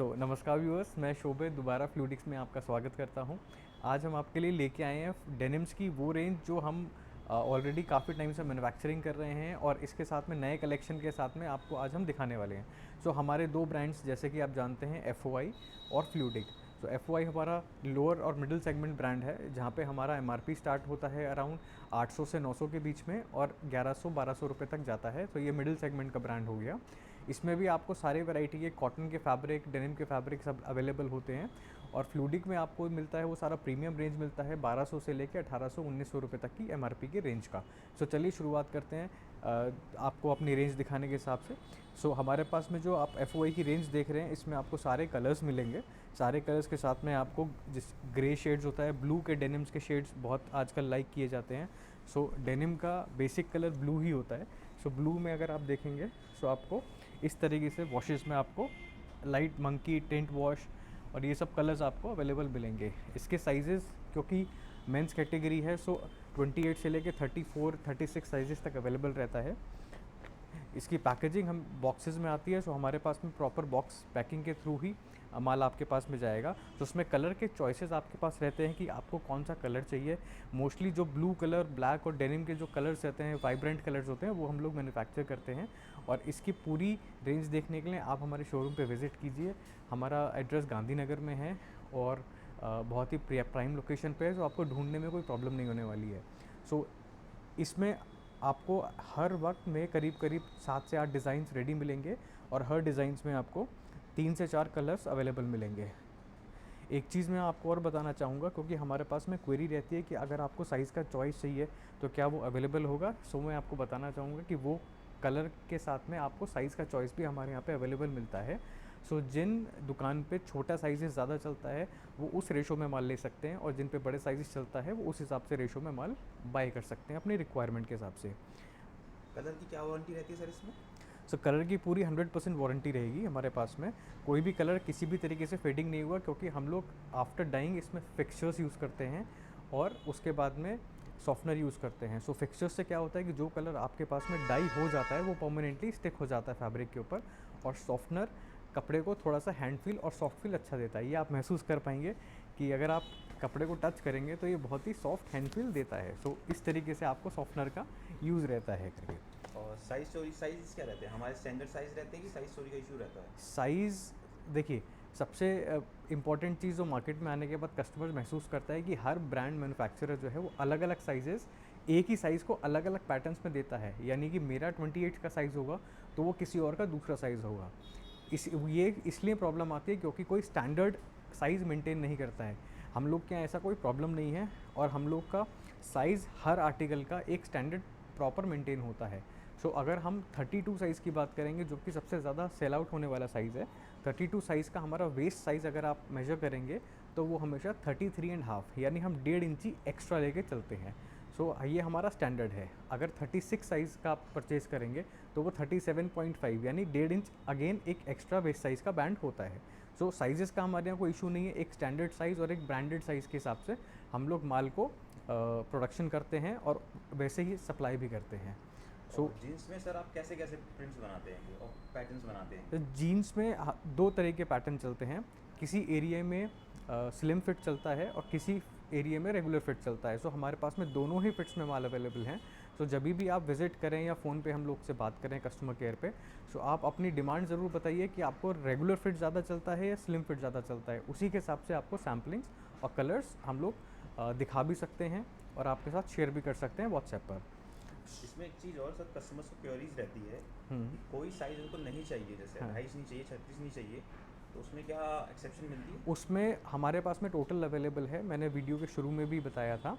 नमस्कार व्यूअर्स, मैं शोभे दोबारा फ्लूडिक्स में आपका स्वागत करता हूं। आज हम आपके लिए लेके आए हैं डेनिम्स की वो रेंज जो हम ऑलरेडी काफ़ी टाइम से मैन्युफैक्चरिंग कर रहे हैं और इसके साथ में नए कलेक्शन के साथ में आपको आज हम दिखाने वाले हैं। हमारे दो ब्रांड्स जैसे कि आप जानते हैं FOI और फ्लूडिक। FOI हमारा लोअर और मिडिल सेगमेंट ब्रांड है जहाँ पे हमारा MRP स्टार्ट होता है अराउंड 800 से 900 के बीच में और 1100-1200 रुपये तक जाता है। ये मिडिल सेगमेंट का ब्रांड हो गया। इसमें भी आपको सारे वैरायटी के कॉटन के फैब्रिक, डेनिम के फैब्रिक सब अवेलेबल होते हैं। और फ्लूडिक में आपको मिलता है वो सारा प्रीमियम रेंज मिलता है 1200 से लेकर 1800-1900 रुपये तक की MRP के रेंज का। चलिए शुरुआत करते हैं आपको अपनी रेंज दिखाने के हिसाब से। हमारे पास में जो आप FOI की रेंज देख रहे हैं इसमें आपको सारे कलर्स मिलेंगे। सारे कलर्स के साथ में आपको जिस ग्रे शेड्स होता है, ब्लू के डेनिम्स के शेड्स बहुत आजकल लाइक किए जाते हैं। डेनिम का बेसिक कलर ब्लू ही होता है। ब्लू में अगर आप देखेंगे आपको इस तरीके से वॉशेस में आपको लाइट मंकी, टेंट वॉश और ये सब कलर्स आपको अवेलेबल मिलेंगे। इसके साइजेस क्योंकि मेंस कैटेगरी है 28 से लेके 34, 36 साइजेस तक अवेलेबल रहता है। इसकी पैकेजिंग हम बॉक्सेस में आती है। हमारे पास में प्रॉपर बॉक्स पैकिंग के थ्रू ही माल आपके पास में जाएगा। उसमें कलर के चॉइसेस आपके पास रहते हैं कि आपको कौन सा कलर चाहिए। मोस्टली जो ब्लू कलर, ब्लैक और डेनिम के जो कलर्स रहते हैं, वाइब्रेंट कलर्स होते हैं, वो हम लोग मैन्युफैक्चर करते हैं। और इसकी पूरी रेंज देखने के लिए आप हमारे शोरूम पे विज़िट कीजिए। हमारा एड्रेस गांधीनगर में है और बहुत ही प्राइम लोकेशन पे है, आपको ढूंढने में कोई प्रॉब्लम नहीं होने वाली है। इसमें आपको हर वक्त में करीब करीब 7 से 8 डिज़ाइंस रेडी मिलेंगे और हर डिज़ाइंस में आपको 3 से 4 कलर्स अवेलेबल मिलेंगे। एक चीज़ मैं आपको और बताना चाहूँगा क्योंकि हमारे पास में क्वेरी रहती है कि अगर आपको साइज़ का चॉइस चाहिए तो क्या वो अवेलेबल होगा। मैं आपको बताना चाहूँगा कि वो कलर के साथ में आपको साइज़ का चॉइस भी हमारे यहाँ पे अवेलेबल मिलता है। जिन दुकान पे छोटा साइज़ ज़्यादा चलता है वो उस रेशो में माल ले सकते हैं और जिन पे बड़े साइज़ चलता है वो उस हिसाब से रेशो में माल बाय कर सकते हैं अपनी रिक्वायरमेंट के हिसाब से। कलर की क्या वारंटी रहती है सर इसमें? कलर की पूरी 100% वारंटी रहेगी हमारे पास में। कोई भी कलर किसी भी तरीके से फेडिंग नहीं हुआ क्योंकि हम लोग आफ्टर डाइंग इसमें फिक्सचर्स यूज़ करते हैं और उसके बाद में सॉफ्टनर यूज़ करते हैं। फिक्सचर्स से क्या होता है कि जो कलर आपके पास में डाई हो जाता है वो परमानेंटली स्टिक हो जाता है फैब्रिक के ऊपर और सॉफ्टनर कपड़े को थोड़ा सा हैंड फील और सॉफ्ट फील अच्छा देता है। ये आप महसूस कर पाएंगे कि अगर आप कपड़े को टच करेंगे तो ये बहुत ही सॉफ्ट हैंड फील देता है। इस तरीके से आपको सॉफ्टनर का यूज़ रहता है करके। और साइज़ क्या रहते हैं? हमारे स्टैंडर्ड साइज़ रहते हैं कि साइज़ चोरी का इशू रहता है? साइज़ देखिए, सबसे इम्पॉर्टेंट चीज़ जो मार्केट में आने के बाद कस्टमर महसूस करता है कि हर ब्रांड मैन्युफैक्चरर जो है वो अलग अलग साइजेस एक ही साइज़ को अलग अलग पैटर्न्स में देता है। यानी कि मेरा 28 का साइज़ होगा तो वो किसी और का दूसरा साइज़ होगा। ये इसलिए प्रॉब्लम आती है क्योंकि कोई स्टैंडर्ड साइज़ मेंटेन नहीं करता है। हम लोग के यहाँ ऐसा कोई प्रॉब्लम नहीं है और हम लोग का साइज़ हर आर्टिकल का एक स्टैंडर्ड प्रॉपर मेंटेन होता है। अगर हम 32 साइज़ की बात करेंगे जो कि सबसे ज़्यादा सेल आउट होने वाला साइज़ है, 32 साइज़ का हमारा वेस्ट साइज़ अगर आप मेजर करेंगे तो वो हमेशा 33.5 यानी हम 1.5 इंची एक्स्ट्रा लेके चलते हैं। ये हमारा स्टैंडर्ड है। अगर 36 साइज़ का आप परचेज़ करेंगे तो वो 37.5 यानी 1.5 इंच अगेन एक एक्स्ट्रा वेस्ट साइज़ का बैंड होता है। साइज़ेस का हमारे यहाँ कोई इशू नहीं है। एक स्टैंडर्ड साइज़ और एक ब्रांडेड साइज़ के हिसाब से हम लोग माल को प्रोडक्शन करते हैं और वैसे ही सप्लाई भी करते हैं। जीन्स में सर आप कैसे कैसे प्रिंट्स बनाते हैं और पैटर्न्स बनाते हैं? जीन्स में दो तरह के पैटर्न चलते हैं। किसी एरिया में स्लिम फिट चलता है और किसी एरिया में रेगुलर फिट चलता है। हमारे पास में दोनों ही फिट्स में माल अवेलेबल हैं। जब भी आप विज़िट करें या फ़ोन पे हम लोग से बात करें कस्टमर केयर पे, आप अपनी डिमांड ज़रूर बताइए कि आपको रेगुलर फिट ज़्यादा चलता है या स्लिम फिट ज़्यादा चलता है। उसी के हिसाब से आपको सैम्पलिंग्स और कलर्स हम लोग दिखा भी सकते हैं और आपके साथ शेयर भी कर सकते हैं व्हाट्सएप पर। इसमें एक चीज़ और सर, कस्टमर्स को क्वेरीज रहती है कि कोई साइज़ उनको नहीं चाहिए, जैसे 28 नहीं चाहिए, 36 नहीं चाहिए, तो उसमें क्या एक्सेप्शन मिलती है? उसमें हमारे पास में टोटल अवेलेबल है। मैंने वीडियो के शुरू में भी बताया था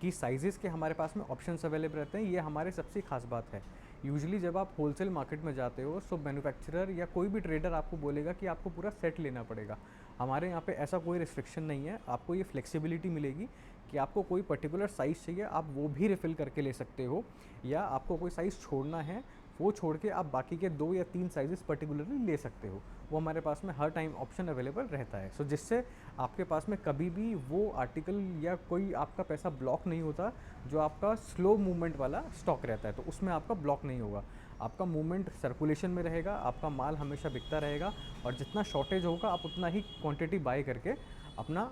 कि साइज़ेस के हमारे पास में ऑप्शंस अवेलेबल रहते हैं। ये हमारे सबसे खास बात है। यूजुअली जब आप होलसेल मार्केट में जाते हो मैन्युफैक्चरर या कोई भी ट्रेडर आपको बोलेगा कि आपको पूरा सेट लेना पड़ेगा। हमारे यहाँ पे ऐसा कोई रिस्ट्रिक्शन नहीं है। आपको ये फ्लेक्सिबिलिटी मिलेगी कि आपको कोई पर्टिकुलर साइज़ चाहिए आप वो भी रिफ़िल करके ले सकते हो, या आपको कोई साइज़ छोड़ना है वो छोड़ के आप बाकी के 2 या 3 साइज़ेस पर्टिकुलरली ले सकते हो। वो हमारे पास में हर टाइम ऑप्शन अवेलेबल रहता है। जिससे आपके पास में कभी भी वो आर्टिकल या कोई आपका पैसा ब्लॉक नहीं होता। जो आपका स्लो मूवमेंट वाला स्टॉक रहता है तो उसमें आपका ब्लॉक नहीं होगा। आपका मूवमेंट सर्कुलेशन में रहेगा, आपका माल हमेशा बिकता रहेगा, और जितना शॉर्टेज होगा आप उतना ही क्वांटिटी बाय करके अपना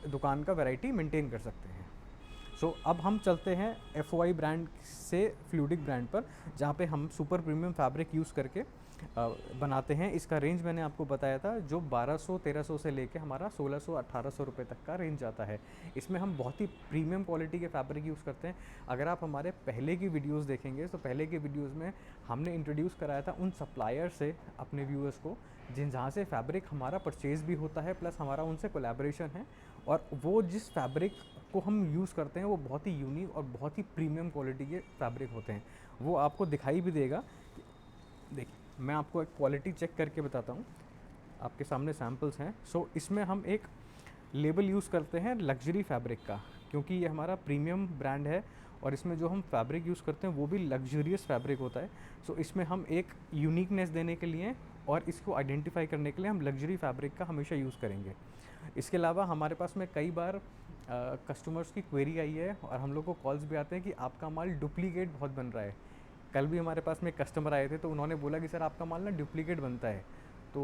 दुकान का वैरायटी मेंटेन कर सकते हैं। सो अब हम चलते हैं FOI ब्रांड से फ्लूडिक ब्रांड पर, जहाँ पे हम सुपर प्रीमियम फैब्रिक यूज़ करके बनाते हैं। इसका रेंज मैंने आपको बताया था, जो 1200-1300 से लेके हमारा 1600-1800 रुपये तक का रेंज आता है। इसमें हम बहुत ही प्रीमियम क्वालिटी के फैब्रिक यूज़ करते हैं। अगर आप हमारे पहले की वीडियोस देखेंगे तो पहले के वीडियोस में हमने इंट्रोड्यूस कराया था उन सप्लायर से अपने व्यूअर्स को, जहाँ से फैब्रिक हमारा परचेज़ भी होता है, प्लस हमारा उनसे कोलैबोरेशन है, और वो जिस फैब्रिक को हम यूज़ करते हैं वो बहुत ही यूनिक और बहुत ही प्रीमियम क्वालिटी के फैब्रिक होते हैं। वो आपको दिखाई भी देगा। देखिए, मैं आपको एक क्वालिटी चेक करके बताता हूँ। आपके सामने सैम्पल्स हैं। सो इसमें हम एक लेबल यूज़ करते हैं लग्जरी फैब्रिक का, क्योंकि ये हमारा प्रीमियम ब्रांड है और इसमें जो हम फैब्रिक यूज़ करते हैं वो भी लग्जरियस फैब्रिक होता है। सो इसमें हम एक यूनिकनेस देने के लिए और इसको आइडेंटिफाई करने के लिए हम लग्जरी फैब्रिक का हमेशा यूज़ करेंगे। इसके अलावा हमारे पास में कई बार कस्टमर्स की क्वेरी आई है और हम लोग को कॉल्स भी आते हैं कि आपका माल डुप्लीकेट बहुत बन रहा है। कल भी हमारे पास में कस्टमर आए थे तो उन्होंने बोला कि सर आपका माल ना डुप्लीकेट बनता है। तो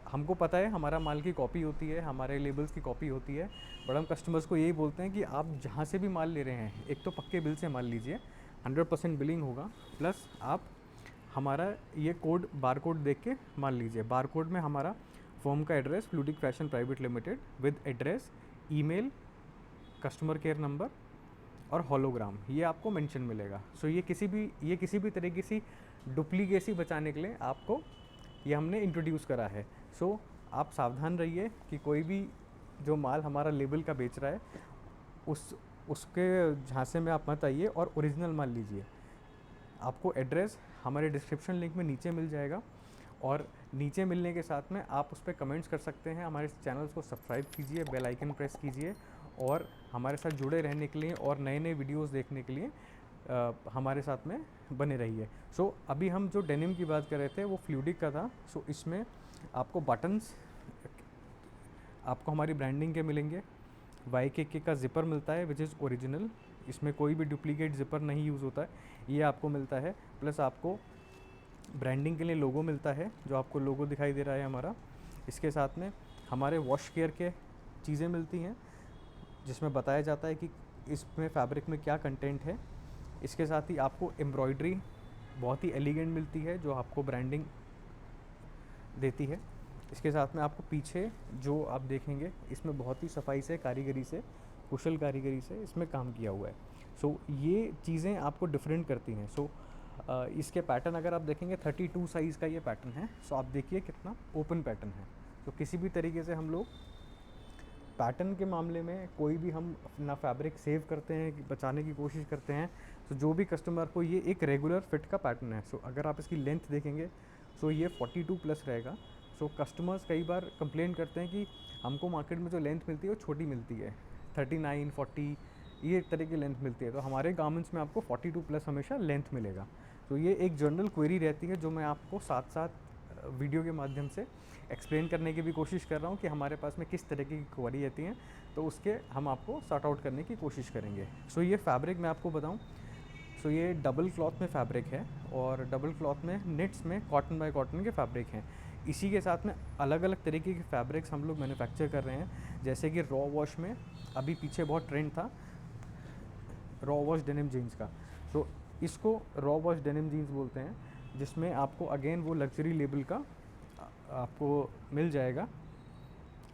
हमको पता है हमारा माल की कॉपी होती है, हमारे लेबल्स की कॉपी होती है, बट हम कस्टमर्स को यही बोलते हैं कि आप जहाँ से भी माल ले रहे हैं एक तो पक्के बिल से माल लीजिए, 100% बिलिंग होगा, प्लस आप हमारा ये कोड बार कोड देख के माल लीजिए। बार कोड में हमारा फर्म का address fluidic fashion private limited with address, email, customer care number और हॉलोग्राम ये आपको मेंशन मिलेगा। सो ये किसी भी तरीके की डुप्लीकेसी बचाने के लिए आपको ये हमने इंट्रोड्यूस करा है। सो आप सावधान रहिए कि कोई भी जो माल हमारा लेबल का बेच रहा है उसके झांसे में आप मत आइए और ओरिजिनल माल लीजिए। आपको एड्रेस हमारे डिस्क्रिप्शन लिंक में नीचे मिल जाएगा, और नीचे मिलने के साथ में आप उस पर कमेंट्स कर सकते हैं। हमारे चैनल्स को सब्सक्राइब कीजिए, बेल आइकन प्रेस कीजिए, और हमारे साथ जुड़े रहने के लिए और नए नए वीडियोस देखने के लिए हमारे साथ में बने रहिए। सो अभी हम जो डेनिम की बात कर रहे थे वो फ्लूडिक का था। सो इसमें आपको बटन्स आपको हमारी ब्रांडिंग के मिलेंगे। YKK का ज़िपर मिलता है विच इज़ ओरिजिनल, इसमें कोई भी डुप्लीकेट ज़िपर नहीं यूज़ होता है, ये आपको मिलता है। प्लस आपको ब्रांडिंग के लिए लोगो मिलता है, जो आपको लोगो दिखाई दे रहा है हमारा। इसके साथ में हमारे वॉश केयर के चीज़ें मिलती हैं जिसमें बताया जाता है कि इसमें फैब्रिक में क्या कंटेंट है। इसके साथ ही आपको एम्ब्रॉयडरी बहुत ही एलिगेंट मिलती है जो आपको ब्रांडिंग देती है। इसके साथ में आपको पीछे जो आप देखेंगे इसमें बहुत ही सफाई से, कारीगरी से, कुशल कारीगरी से इसमें काम किया हुआ है। सो ये चीज़ें आपको डिफरेंट करती हैं। सो इसके पैटर्न अगर आप देखेंगे 32 साइज़ का ये पैटर्न है। सो आप देखिए कितना ओपन पैटर्न है। तो किसी भी तरीके से हम लोग पैटर्न के मामले में कोई भी हम अपना फैब्रिक सेव करते हैं, बचाने की कोशिश करते हैं। तो जो भी कस्टमर को ये एक रेगुलर फिट का पैटर्न है। सो अगर आप इसकी लेंथ देखेंगे सो ये 42 प्लस रहेगा। सो कस्टमर्स कई बार कंप्लेन करते हैं कि हमको मार्केट में जो लेंथ मिलती है वो छोटी मिलती है, 39, 40 ये तरह की लेंथ मिलती है। तो हमारे गारमेंट्स में आपको 42 प्लस हमेशा लेंथ मिलेगा। तो ये एक जनरल क्वेरी रहती है जो मैं आपको साथ साथ वीडियो के माध्यम से एक्सप्लेन करने की भी कोशिश कर रहा हूँ कि हमारे पास में किस तरीके की क्वेरी आती हैं, तो उसके हम आपको सॉर्ट आउट करने की कोशिश करेंगे। सो ये फैब्रिक मैं आपको बताऊँ, सो ये डबल क्लॉथ में फैब्रिक है, और डबल क्लॉथ में निट्स में कॉटन बाय कॉटन के फैब्रिक हैं। इसी के साथ में अलग अलग तरीके के फैब्रिक्स हम लोग मैन्युफैक्चर कर रहे हैं, जैसे कि रॉ वॉश में अभी पीछे बहुत ट्रेंड था रॉ वॉश डेनिम जीन्स का। तो इसको रॉ वॉश डेनिम जीन्स बोलते हैं, जिसमें आपको अगेन वो लग्जरी लेबल का आपको मिल जाएगा,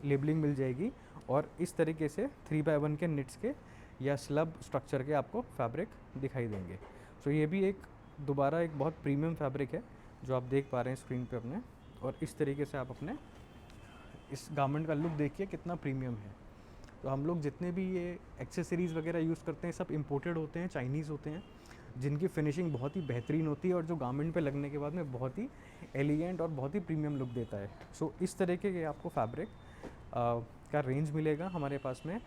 लेबलिंग मिल जाएगी, और इस तरीके से 3x1 के निट्स के या स्लब स्ट्रक्चर के आपको फैब्रिक दिखाई देंगे। सो ये भी एक दोबारा एक बहुत प्रीमियम फैब्रिक है जो आप देख पा रहे हैं स्क्रीन पे अपने, और इस तरीके से आप अपने इस गारमेंट का लुक देखिए कितना प्रीमियम है। तो हम लोग जितने भी ये एक्सेसरीज़ वगैरह यूज़ करते हैं सब इंपोर्टेड होते हैं, चाइनीज़ होते हैं, जिनकी फिनिशिंग बहुत ही बेहतरीन होती है और जो गारमेंट पे लगने के बाद में बहुत ही एलिगेंट और बहुत ही प्रीमियम लुक देता है। सो इस तरीके के आपको फैब्रिक का रेंज मिलेगा हमारे पास में,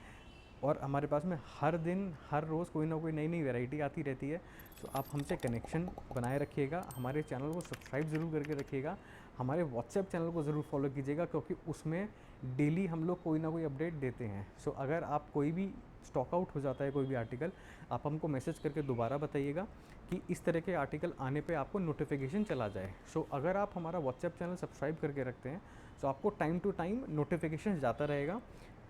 और हमारे पास में हर दिन हर रोज़ कोई ना कोई नई नई वैरायटी आती रहती है। तो आप हमसे कनेक्शन बनाए रखिएगा, हमारे चैनल को सब्सक्राइब ज़रूर करके रखिएगा। हमारे व्हाट्सएप चैनल को ज़रूर फॉलो कीजिएगा, क्योंकि उसमें डेली हम लोग कोई ना कोई अपडेट देते हैं। सो अगर आप कोई भी स्टॉक आउट हो जाता है कोई भी आर्टिकल, आप हमको मैसेज करके दोबारा बताइएगा कि इस तरह के आर्टिकल आने पे आपको नोटिफिकेशन चला जाए। सो अगर आप हमारा व्हाट्सएप चैनल सब्सक्राइब करके रखते हैं, तो आपको टाइम टू टाइम नोटिफिकेशन जाता रहेगा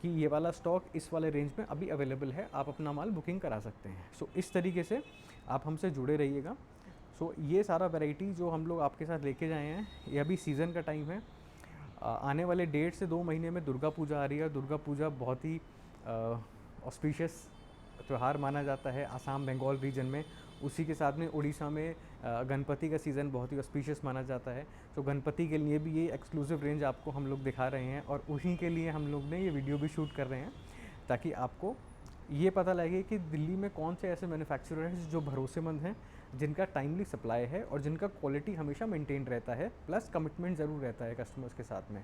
कि ये वाला स्टॉक इस वाले रेंज में अभी अवेलेबल है, आप अपना माल बुकिंग करा सकते हैं। सो इस तरीके से आप हमसे जुड़े रहिएगा। सो ये सारा वैरायटी जो हम लोग आपके साथ लेके जाए हैं, ये अभी सीज़न का टाइम है। आने वाले 1.5 से 2 महीने में दुर्गा पूजा आ रही है। दुर्गा पूजा बहुत ही ऑस्पिशियस त्यौहार माना जाता है आसाम बंगाल रीजन में। उसी के साथ में उड़ीसा में गणपति का सीज़न बहुत ही ऑस्पिशियस माना जाता है। तो गणपति के लिए भी ये एक्सक्लूसिव रेंज आपको हम लोग दिखा रहे हैं, और उन्हीं के लिए हम लोग ने ये वीडियो भी शूट कर रहे हैं, ताकि आपको ये पता लगे कि दिल्ली में कौन से ऐसे मैन्युफैक्चरर हैं जो भरोसेमंद हैं, जिनका टाइमली सप्लाई है और जिनका क्वालिटी हमेशा मेंटेन रहता है, प्लस कमिटमेंट ज़रूर रहता है कस्टमर्स के साथ में।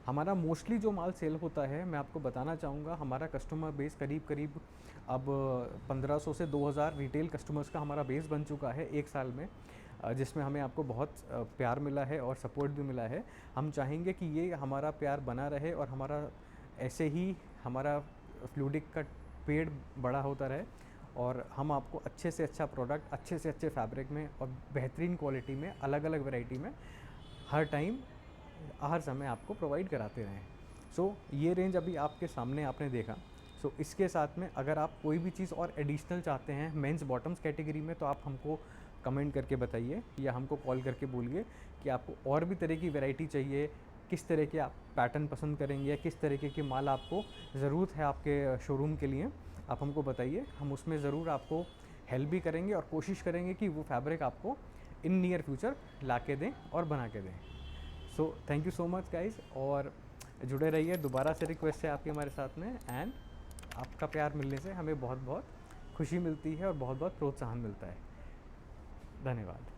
हमारा मोस्टली जो माल सेल होता है, मैं आपको बताना चाहूँगा, हमारा कस्टमर बेस करीब अब 1500 से 2000 रिटेल कस्टमर्स का हमारा बेस बन चुका है 1 साल में, जिसमें हमें आपको बहुत प्यार मिला है और सपोर्ट भी मिला है। हम चाहेंगे कि ये हमारा प्यार बना रहे और हमारा ऐसे ही हमारा फ्लूडिक का पेड़ बड़ा होता रहे, और हम आपको अच्छे से अच्छा प्रोडक्ट, अच्छे से अच्छे फैब्रिक में और बेहतरीन क्वालिटी में, अलग अलग वैरायटी में हर टाइम हर समय आपको प्रोवाइड कराते रहें। सो ये रेंज अभी आपके सामने आपने देखा। सो इसके साथ में अगर आप कोई भी चीज़ और एडिशनल चाहते हैं मेंस बॉटम्स कैटेगरी में, तो आप हमको कमेंट करके बताइए या हमको कॉल करके बोलिए कि आपको और भी तरह की वैरायटी चाहिए, किस तरह के आप पैटर्न पसंद करेंगे, या किस तरीके के माल आपको ज़रूरत है आपके शोरूम के लिए, आप हमको बताइए। हम उसमें ज़रूर आपको हेल्प भी करेंगे और कोशिश करेंगे कि वो फैब्रिक आपको इन नियर फ्यूचर ला के दें और बना के दें। So thank you so much guys, और जुड़े रहिए। दोबारा से रिक्वेस्ट है आपकी हमारे साथ में, एंड आपका प्यार मिलने से हमें बहुत बहुत खुशी मिलती है और बहुत बहुत प्रोत्साहन मिलता है। धन्यवाद।